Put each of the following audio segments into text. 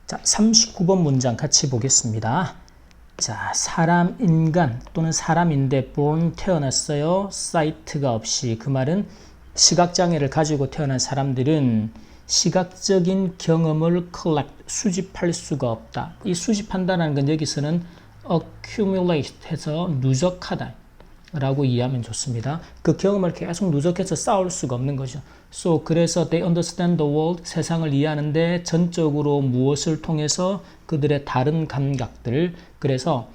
자, 39번 문장 같이 보겠습니다. 자, 사람, 인간 또는 사람인데 born 태어났어요. sight가 없이. 그 말은 시각장애를 가지고 태어난 사람들은 시각적인 경험을 collect, 수집할 수가 없다. 이 수집한다는 건 여기서는 accumulate 해서 누적하다 라고 이해하면 좋습니다. 그 경험을 계속 누적해서 쌓을 수가 없는 거죠. So, 그래서 they understand the world, 세상을 이해하는데 전적으로 무엇을 통해서 그들의 다른 감각들, 그래서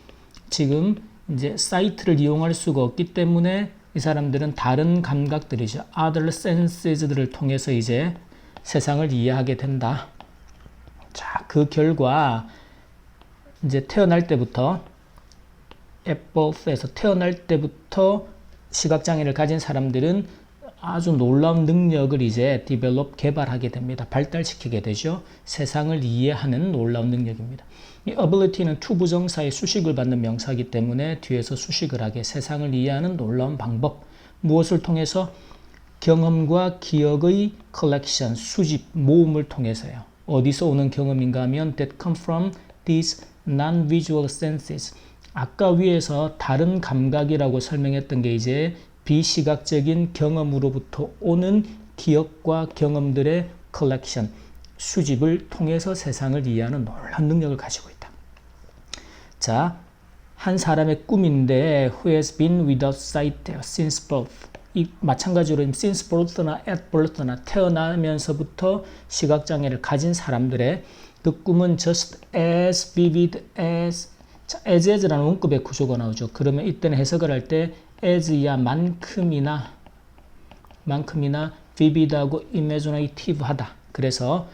지금 이제 사이트를 이용할 수가 없기 때문에 이 사람들은 다른 감각들이죠. other senses들을 통해서 이제 세상을 이해하게 된다. 자, 그 결과 이제 태어날 때부터 at birth에서 태어날 때부터 시각장애를 가진 사람들은 아주 놀라운 능력을 이제 develop, 개발하게 됩니다. 발달시키게 되죠. 세상을 이해하는 놀라운 능력입니다. 이 ability는 to 부정사의 수식을 받는 명사이기 때문에 뒤에서 수식을 하게 세상을 이해하는 놀라운 방법. 무엇을 통해서? 경험과 기억의 collection, 수집, 모음을 통해서요. 어디서 오는 경험인가 하면 that come from these non-visual senses. 아까 위에서 다른 감각이라고 설명했던 게 이제 비시각적인 경험으로부터 오는 기억과 경험들의 컬렉션, 수집을 통해서 세상을 이해하는 놀라운 능력을 가지고 있다. 자, 한 사람의 꿈인데 who has been without sight since birth. 이 마찬가지로 since birth나 at birth나 태어나면서부터 시각장애를 가진 사람들의 그 꿈은 just as vivid as, 자, as라는 원급의 구조가 나오죠. 그러면 이때는 해석을 할 때 as야 만큼이나 vivid하고 imaginative하다. 그래서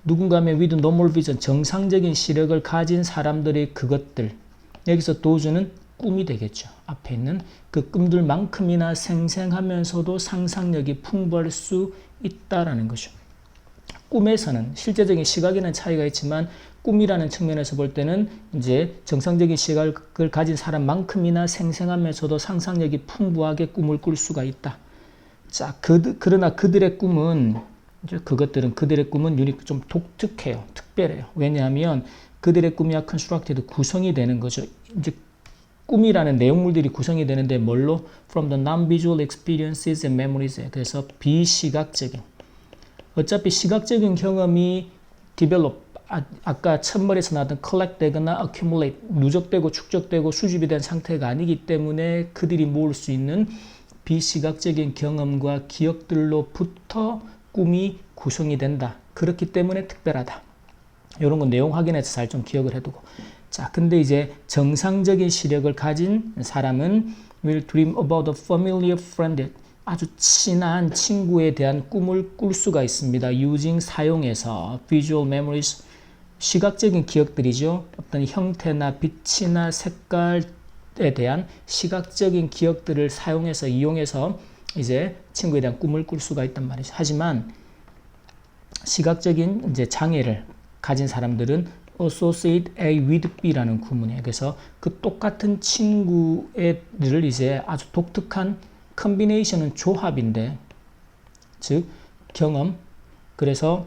누군가 하면 with normal vision, 정상적인 시력을 가진 사람들의 그것들, 여기서 도주는 꿈이 되겠죠. 앞에 있는 그 꿈들만큼이나 생생하면서도 상상력이 풍부할 수 있다라는 거죠. 꿈에서는 실제적인 시각에는 차이가 있지만 꿈이라는 측면에서 볼 때는 이제 정상적인 시각을 가진 사람만큼이나 생생하면서도 상상력이 풍부하게 꿈을 꿀 수가 있다. 자, 그러나 그들의 꿈은 그들의 꿈은 유닛 좀 독특해요. 특별해요. 왜냐하면 그들의 꿈이 constructed 구성이 되는 거죠. 이제 꿈이라는 내용물들이 구성이 되는데 뭘로? From the non-visual experiences and memories. 그래서 비시각적인. 어차피 시각적인 경험이 develop, 아까 첫머리에서 나왔던 collect 되거나 accumulate, 누적되고 축적되고 수집이 된 상태가 아니기 때문에 그들이 모을 수 있는 비시각적인 경험과 기억들로부터 꿈이 구성이 된다. 그렇기 때문에 특별하다. 이런 거 내용 확인해서 잘 좀 기억을 해두고. 자, 근데 이제 정상적인 시력을 가진 사람은 will dream about a familiar friend. 아주 친한 친구에 대한 꿈을 꿀 수가 있습니다. using 사용해서 visual memories, 시각적인 기억들이죠. 어떤 형태나 빛이나 색깔에 대한 시각적인 기억들을 사용해서 이용해서 이제 친구에 대한 꿈을 꿀 수가 있단 말이죠. 하지만 시각적인 이제 장애를 가진 사람들은 associate A with B라는 구문이에요. 그래서 그 똑같은 친구를 이제 아주 독특한 컨비네이션은 조합인데, 즉 경험, 그래서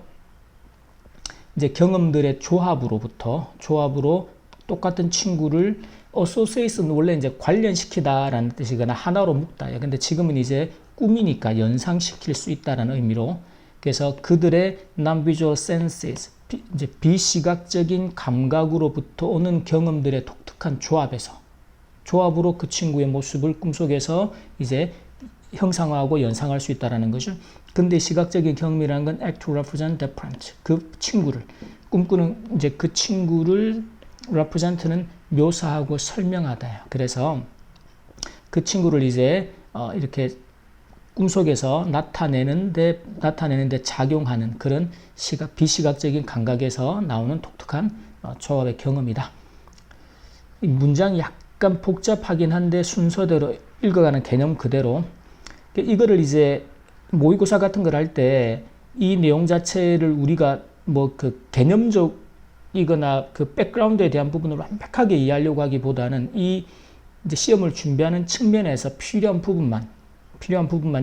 이제 경험들의 조합으로 똑같은 친구를 associate는 원래 이제 관련시키다라는 뜻이거나 하나로 묶다. 근데 지금은 이제 꿈이니까 연상시킬 수 있다라는 의미로, 그래서 그들의 non-visual senses, 이제 비시각적인 감각으로부터 오는 경험들의 독특한 조합으로 그 친구의 모습을 꿈속에서 이제 형상화하고 연상할 수 있다라는 거죠. 근데 시각적인 경험이라는 건 act to represent different, 그 친구를 꿈꾸는 이제 그 친구를 represent는 묘사하고 설명하다요. 그래서 그 친구를 이제 이렇게 꿈속에서 나타내는데 작용하는 그런 비시각적인 감각에서 나오는 독특한 조합의 경험이다. 이 문장이 약간 복잡하긴 한데 순서대로 읽어가는 개념 그대로, 이거를 이제 모의고사 같은 걸 할 때 이 내용 자체를 우리가 뭐 그 개념적이거나 그 백그라운드에 대한 부분을 완벽하게 이해하려고 하기보다는 이 이제 시험을 준비하는 측면에서 필요한 부분만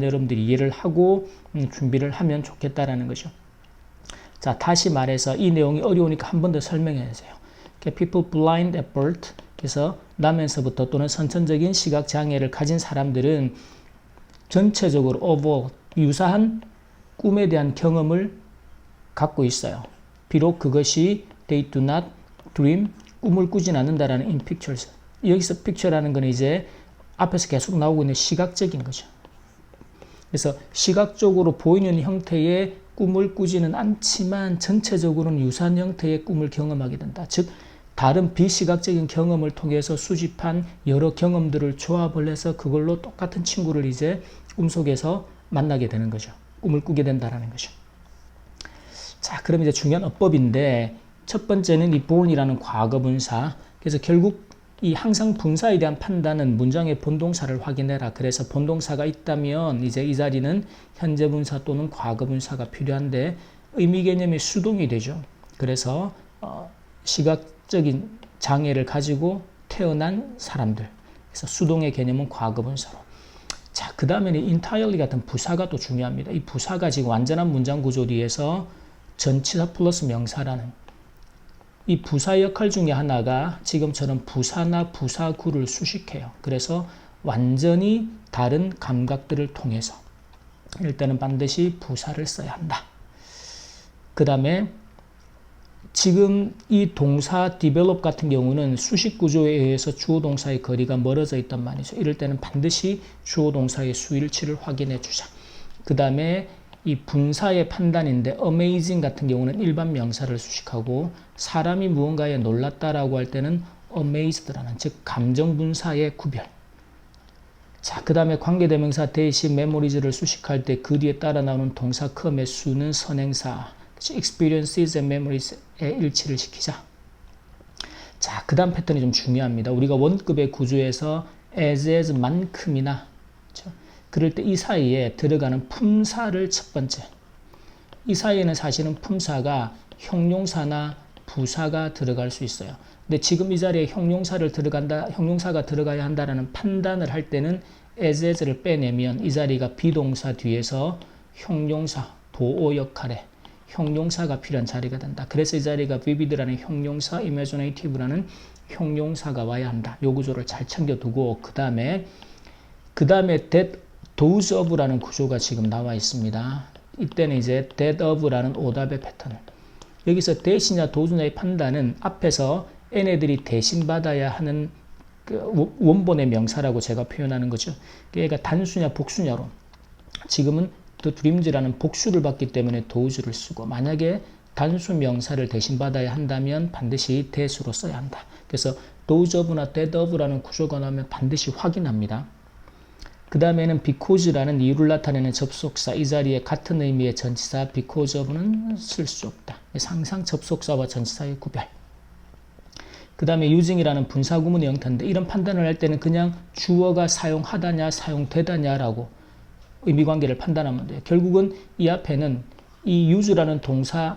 여러분들이 이해를 하고 준비를 하면 좋겠다라는 거죠. 자, 다시 말해서 이 내용이 어려우니까 한 번 더 설명해 주세요. People blind at birth. 그래서 나면서부터 또는 선천적인 시각장애를 가진 사람들은 전체적으로 overall 유사한 꿈에 대한 경험을 갖고 있어요. 비록 그것이 they do not dream, 꿈을 꾸진 않는다라는 in pictures. 여기서 picture라는 건 이제 앞에서 계속 나오고 있는 시각적인 거죠. 그래서 시각적으로 보이는 형태의 꿈을 꾸지는 않지만 전체적으로는 유사한 형태의 꿈을 경험하게 된다. 즉 다른 비시각적인 경험을 통해서 수집한 여러 경험들을 조합을 해서 그걸로 똑같은 친구를 이제 꿈속에서 만나게 되는 거죠. 꿈을 꾸게 된다라는 거죠. 자, 그럼 이제 중요한 어법인데 첫 번째는 이 born이라는 과거 분사. 그래서 결국 이 항상 분사에 대한 판단은 문장의 본동사를 확인해라. 그래서 본동사가 있다면 이제 이 자리는 현재 분사 또는 과거 분사가 필요한데 의미 개념이 수동이 되죠. 그래서 시각적인 장애를 가지고 태어난 사람들. 그래서 수동의 개념은 과거 분사로. 자, 그 다음에는 entirely 같은 부사가 또 중요합니다. 이 부사가 지금 완전한 문장 구조리에서 전치사 플러스 명사라는 이 부사 역할 중에 하나가 지금처럼 부사나 부사구를 수식해요. 그래서 완전히 다른 감각들을 통해서 일단은 반드시 부사를 써야 한다. 그 다음에 지금 이 동사 develop 같은 경우는 수식 구조에 의해서 주어 동사의 거리가 멀어져 있단 말이죠. 이럴 때는 반드시 주어 동사의 수일치를 확인해 주자. 그 다음에 이 분사의 판단인데 amazing 같은 경우는 일반 명사를 수식하고 사람이 무언가에 놀랐다라고 할 때는 amazed라는 즉 감정 분사의 구별. 자, 그 다음에 관계대명사 대신 memories를 수식할 때 그 뒤에 따라 나오는 동사 컴의 수는 선행사 experiences and memories에 일치를 시키자. 자, 그 다음 패턴이 좀 중요합니다. 우리가 원급의 구조에서 as 만큼이나 그렇죠? 그럴 때 이 사이에 들어가는 품사를 첫 번째. 이 사이에는 사실은 품사가 형용사나 부사가 들어갈 수 있어요. 근데 지금 이 자리에 형용사가 들어가야 한다라는 판단을 할 때는 as를 빼내면 이 자리가 비동사 뒤에서 형용사, 도어 역할에 형용사가 필요한 자리가 된다. 그래서 이 자리가 vivid라는 형용사, imaginative라는 형용사가 와야 한다. 요 구조를 잘 챙겨두고 그 다음에 that those of라는 구조가 지금 나와 있습니다. 이때는 이제 that of라는 오답의 패턴. 여기서 대신이냐 도주냐의 판단은 앞에서 얘네들이 대신 받아야 하는 그 원본의 명사라고 제가 표현하는 거죠. 그러니까 단수냐 복수냐로 지금은 the dreams라는 복수를 받기 때문에 does를 쓰고 만약에 단수 명사를 대신 받아야 한다면 반드시 that으로 써야 한다. 그래서 those of나 that of라는 구조가 나오면 반드시 확인합니다. 그 다음에는 because라는 이유를 나타내는 접속사 이 자리에 같은 의미의 전치사 because of는 쓸 수 없다. 항상 접속사와 전치사의 구별. 그 다음에 using이라는 분사구문의 형태인데 이런 판단을 할 때는 그냥 주어가 사용하다냐 사용되다냐라고 의미관계를 판단하면 돼요. 결국은 이 앞에는 이 use라는 동사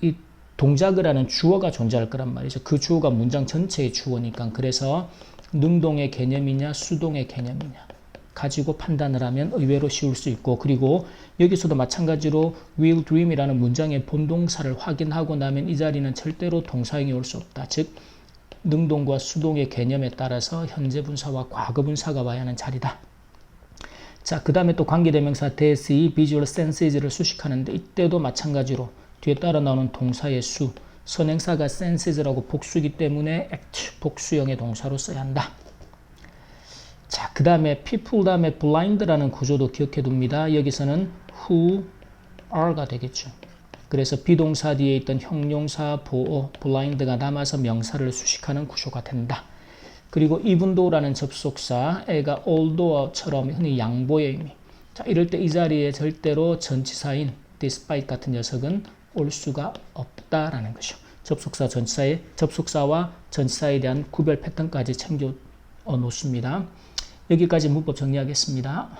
이 동작을 하는 주어가 존재할 거란 말이죠. 그 주어가 문장 전체의 주어니까 그래서 능동의 개념이냐 수동의 개념이냐 가지고 판단을 하면 의외로 쉬울 수 있고 그리고 여기서도 마찬가지로 will dream이라는 문장의 본동사를 확인하고 나면 이 자리는 절대로 동사형이 올 수 없다. 즉 능동과 수동의 개념에 따라서 현재 분사와 과거 분사가 와야 하는 자리다. 자, 그 다음에 또 관계대명사 that이 visual senses를 수식하는데 이때도 마찬가지로 뒤에 따라 나오는 동사의 수 선행사가 senses라고 복수이기 때문에 act 복수형의 동사로 써야 한다. 자, 그 다음에 people 다음에 blind라는 구조도 기억해 둡니다. 여기서는 who are가 되겠죠. 그래서 비동사 뒤에 있던 형용사 보어 blind가 남아서 명사를 수식하는 구조가 된다. 그리고 even though라는 접속사 애가 although처럼 흔히 양보의 의미. 자, 이럴 때 이 자리에 절대로 전치사인 despite 같은 녀석은 올 수가 없다라는 것이죠. 접속사와 전치사에 대한 구별 패턴까지 챙겨 놓습니다. 여기까지 문법 정리하겠습니다.